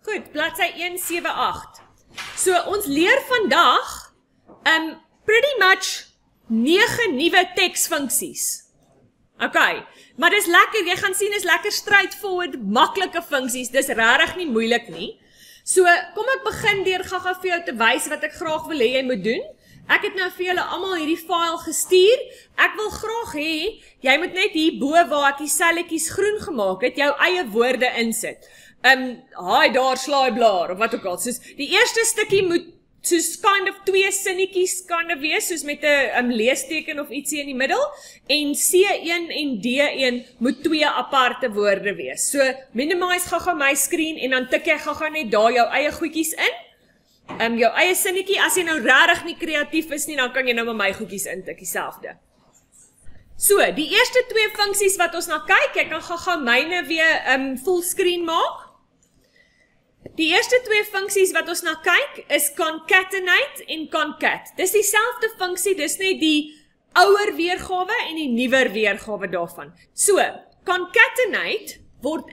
Goed, bladsy 178. So ons leer vandag pretty much 9 nuwe teksfunksies. Okay, maar dis lekker, jy gaan sien is lekker straightforward, maklike funksies, dis regtig nie moeilik nie. So, kom ek begin deur gou-gou vir jou te wys wat ek graag wil hê jy moet doen. Ek het nou vir julle almal hierdie file gestuur. Ek wil graag hê jy moet net hier bo waar ek die selletjies groen gemaak het, jou eie woorde insit. Haai daar slaaiblaar of wat ook al. Soos die eerste stukkie moet soos kind of 2 sinnetjies kind of wees, soos met 'n leesteken of ietsie in die middel, en C1 en D1 moet 2 aparte woorde wees. So, minimize gou-gou my skerm en dan tik jy gou-gou net daar jou eie goedjies in. Jou eie sinnetjie, as jy nou regtig nie kreatief is nie, dan kan jy nou met my goedjies intik, dieselfde. So, die eerste 2 funksies wat ons na kyk, ek kan gou-gou myne weer fullscreen maak. Die eerste 2 funksies wat ons na kyk is concatenate en concat. Dis dieselfde funksie, dis net die ouer weergawe en die nuwer weergawe daarvan. So, concatenate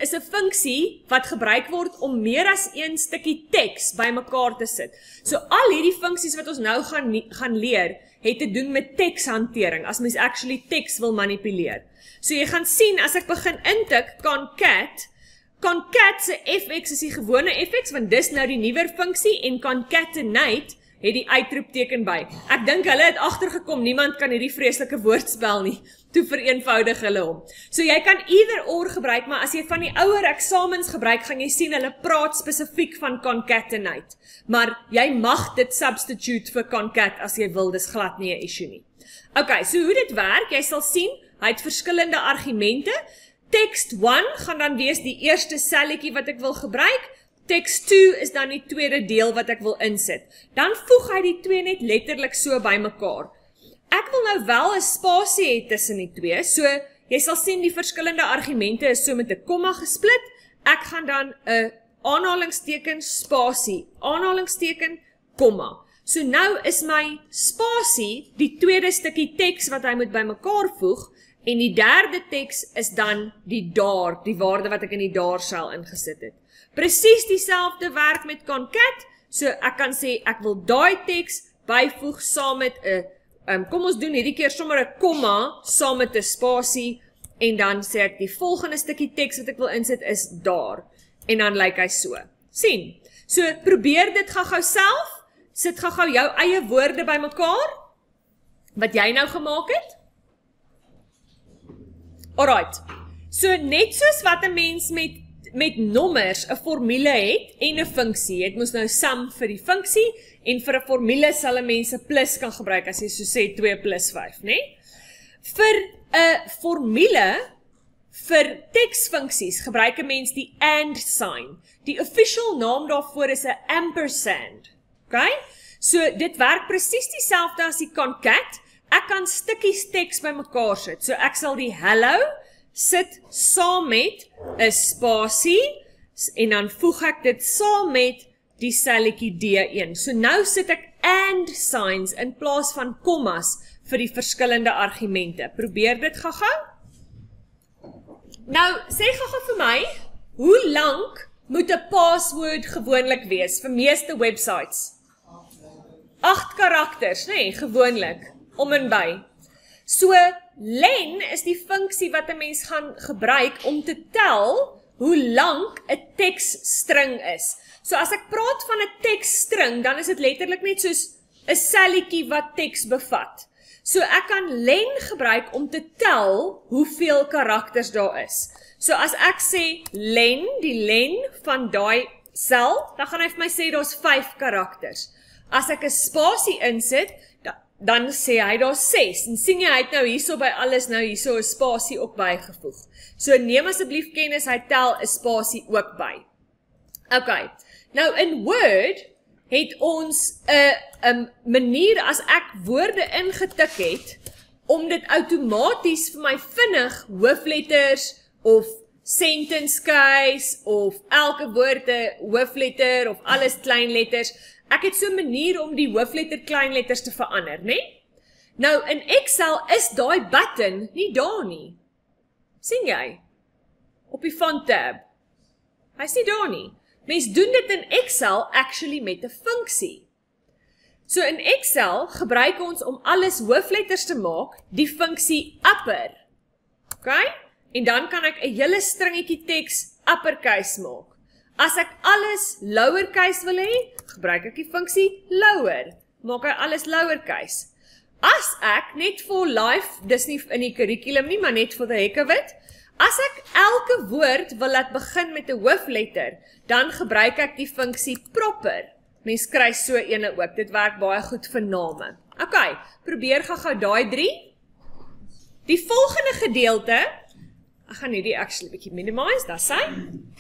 is 'n funksie wat gebruik word om meer as een stukkie teks bymekaar te sit. So, al hierdie funksies wat ons nou gaan leer, het te doen met tekshantering, as mens actually teks wil manipuleer. So, jy gaan sien, as ek begin intik, concat se fx is die gewone fx, want dis nou die nuwer funksie, en concatenate het die uitroepteken by. Ek dink hulle het agtergekom, niemand kan hierdie vreeslike woord spel nie, toe vereenvoudig hulle hom. So jy kan either or gebruik, maar as jy van die ouer eksamens gebruik, gaan jy sien hulle praat spesifiek van concatenate. Maar jy mag dit substitute vir concat as jy wil, dis glad nie 'n issue nie. Okay, so hoe dit werk, jy sal sien, hy het verskillende argumente. Text 1 gaan dan wees die eerste selletjie wat ek wil gebruik. Text 2 is dan die tweede deel wat ek wil insit. Dan voeg hy die 2 net letterlik so bymekaar. Ek wil nou wel 'n spasie hê tussen die 2, so jy sal sien die verskillende argumente is so met 'n komma gesplit. Ek gaan dan 'n aanhalingsteken spasie, aanhalingsteken komma. So nou is my spasie die tweede stukkie teks wat hy moet bymekaar voeg. En die derde teks is dan die daar, die waarde wat ek in die daar sel ingesit het. Presies dieselfde werk met concat, so ek kan sê ek wil daai teks byvoeg saam met 'n, kom ons doen hierdie keer sommer 'n komma saam met 'n spasie, en dan sê ek die volgende stukkie teks wat ek wil insit is daar, en dan lyk hy so. Sien, so probeer dit gou-gou self, sit gou-gou jou eie woorde bymekaar, wat jy nou gemaak het. Alright, so net soos wat 'n mens met nommers 'n formule het en 'n funksie, het moes nou sum vir die funksie, en vir 'n formule sal 'n mens 'n plus kan gebruik, as jy so sê 2 + 5, né? Vir 'n formule, vir teksfunksies, gebruik 'n mens die and sign. Die official naam daarvoor is 'n ampersand, okay? So dit werk presies dieselfde as die concat. Ek kan stukkies teks bymekaar sit, so ek sal die hello sit saam met 'n spasie, en dan voeg ek dit saam met die selletjie D1. So nou sit ek and signs in plaas van kommas vir die verskillende argumente. Probeer dit gou-gou. Nou, sê gou-gou vir my, hoe lank moet 'n password gewoonlik wees vir meeste websites? 8 karakters, nee, gewoonlik. Om en by. So, len is die funksie wat 'n mens gaan gebruik om te tel hoe lank 'n teksstring is. So, as ek praat van 'n teksstring, dan is dit letterlik net soos 'n selletjie wat teks bevat. So, ek kan len gebruik om te tel hoeveel karakters daar is. So, as ek sê len, die len van daai sel, dan gaan hy vir my sê daar's 5 karakters. As ek 'n spasie insit, dan sê hy daar 6, en sien jy, hy het nou hierso by alles nou hierso 'n spasie ook bygevoeg. So neem asseblief kennis, hy tel 'n spasie ook by. Okay, nou in Word het ons 'n manier as ek woorde ingetik het, om dit outomaties vir my vinnig hoofletters of sentence case of elke woord 'n hoofletter of alles kleinletters. Ek het so 'n manier om die hoofletter kleinletters te verander, né? Nou in Excel is daai button nie daar nie. sien jy? Op die font tab. Hy's nie daar nie. Mens doen dit in Excel actually met 'n funksie. So in Excel gebruik ons om alles hoofletters te maak, die funksie upper. Okay? En dan kan ek 'n hele stringetjie teks uppercase maak. As ek alles lowercase wil hê, gebruik ek die funksie lower. Maak hy alles lowercase. As ek net for life, dis nie in die curriculum nie, maar net for the heck of it, as ek elke woord wil laat begin met 'n hoofletter, dan gebruik ek die funksie proper. Mens kry so ene ook, dit werk baie goed vir name. Okay, probeer gou daai 3. Die volgende gedeelte, ek gaan hierdie actually bietjie minimize, daar sy.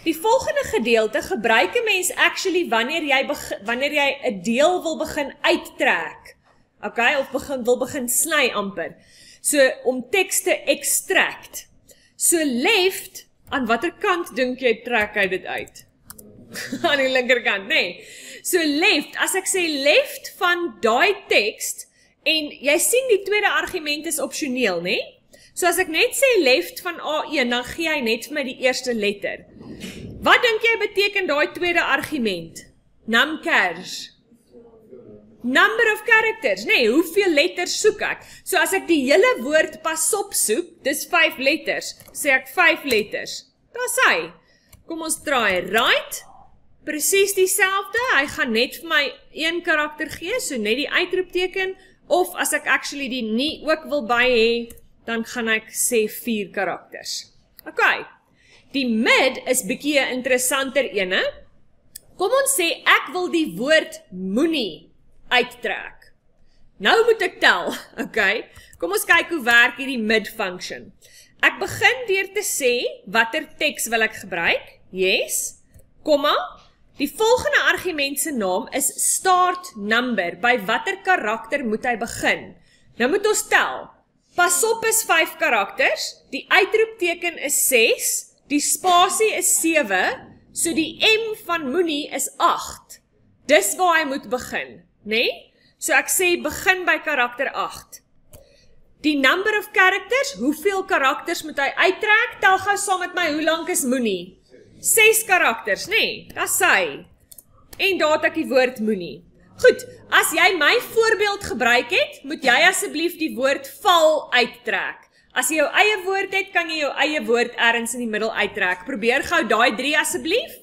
Die volgende gedeelte gebruik 'n mens actually wanneer jy 'n deel wil begin uittrek. Okay, of wil begin sny amper. So om teks te extract. So left, aan watter kant dink jy trek hy dit uit? Aan die linkerkant, nee. So left, as ek sê left van daai teks, en jy sien die tweede argument is opsioneel, nee? So as ek net sê left van A1, dan gee hy net vir my die eerste letter. Wat dink jy beteken daai tweede argument? Numchars. Number of characters, nee, hoeveel letters soek ek? So as ek die hele woord pasop soek, dis 5 letters, sê ek 5 letters. Daar's hy. Kom ons draai right. Presies dieselfde, hy gaan net vir my 1 karakter gee, so net die uitroepteken, of as ek actually die nie ook wil by hê, dan gaan ek sê 4 karakters. Okay, die mid is bietjie 'n interessanter ene. Kom ons sê ek wil die woord moenie uittrek. Nou moet ek tel, okay? Kom ons kyk hoe werk hierdie mid function. Ek begin deur te sê watter teks wil ek gebruik? Yes, komma. Die volgende argument se naam is start number. By watter karakter moet hy begin? Nou moet ons tel. Pasop is 5 karakters, die uitroepteken is 6, die spasie is 7, so die M van moenie is 8. Dis waar hy moet begin, nee? So ek sê begin by karakter 8. Die number of characters, hoeveel karakters moet hy uittrek? Tel gou saam met my, hoe lank is moenie? 6 karakters, nee, dis hy. En daar het ek die woord moenie. Goed, as jy my voorbeeld gebruik het, moet jy asseblief die woord val uittrek. As jy jou eie woord het, kan jy jou eie woord ergens in die middel uittrek. Probeer gou daai 3 asseblief.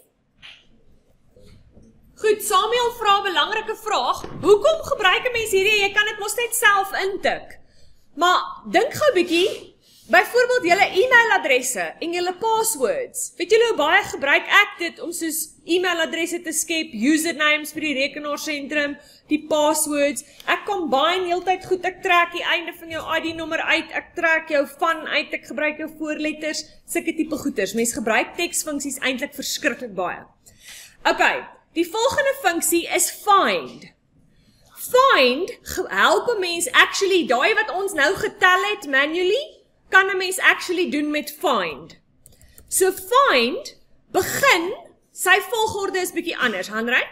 Goed, Samuel vra 'n belangrike vraag. Hoekom gebruik 'n mens hierdie? Jy kan dit mos net self intik. Maar dink gou bietjie, byvoorbeeld julle e-mailadresse en julle passwords. Weet julle hoe baie gebruik ek dit om soos e-mailadresse te skep, usernames vir die rekenaarsentrum, die passwords. Ek combine heeltyd goed, ek trek die einde van jou ID-nommer uit, ek trek jou van uit, ek gebruik jou voorletters, sulke tipe goeders. Mens gebruik teksfunksies eintlik verskriklik baie. Okay, die volgende funksie is find. Find help 'n mens actually, daai wat ons nou getel het manually, kan 'n mens actually doen met find. So find, begin, sy volgorde is bietjie anders, Hanrey?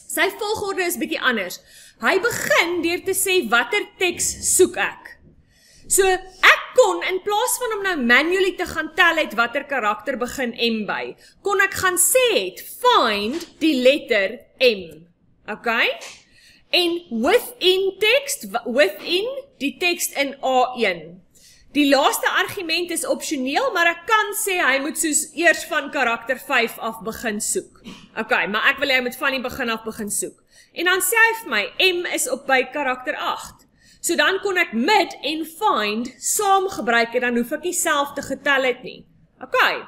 Sy volgorde is bietjie anders. Hy begin deur te sê watter teks soek ek. So ek kon, in plaas van om nou manually te gaan tel het watter karakter begin M by, kon ek gaan sê het, find die letter M. Okay? En within text, within die tekst in A1. Die laaste argument is opsioneel, maar ek kan sê hy moet soos eers van karakter 5 af begin soek. Okay, maar ek wil hy moet van die begin af begin soek. En dan sê hy vir my, M is op by karakter 8. So dan kon ek mid en find saam gebruik en dan hoef ek nie self te getel het nie. Okay,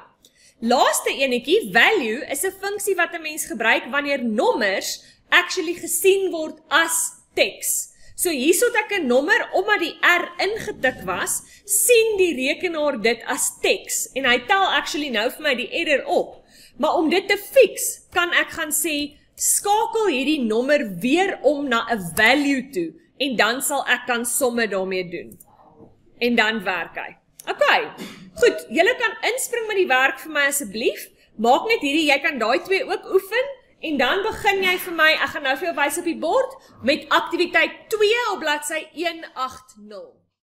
laaste enetjie, value, is 'n funksie wat 'n mens gebruik wanneer nommers actually gesien word as teks. So hierso het ek 'n nommer, omdat die R ingetik was, sien die rekenaar dit as teks, en hy tel actually nou vir my die error op. Maar om dit te fix, kan ek gaan sê, skakel hierdie nommer weer om na 'n value toe, en dan sal ek kan somme daarmee doen. En dan werk hy. Okay, goed, julle kan inspring met die werk vir my asseblief, maak net hierdie, jy kan daai 2 ook oefen, en dan begin jy vir my, ek gaan nou vir jou wys op die bord, met aktiwiteit 2 op bladsy 180.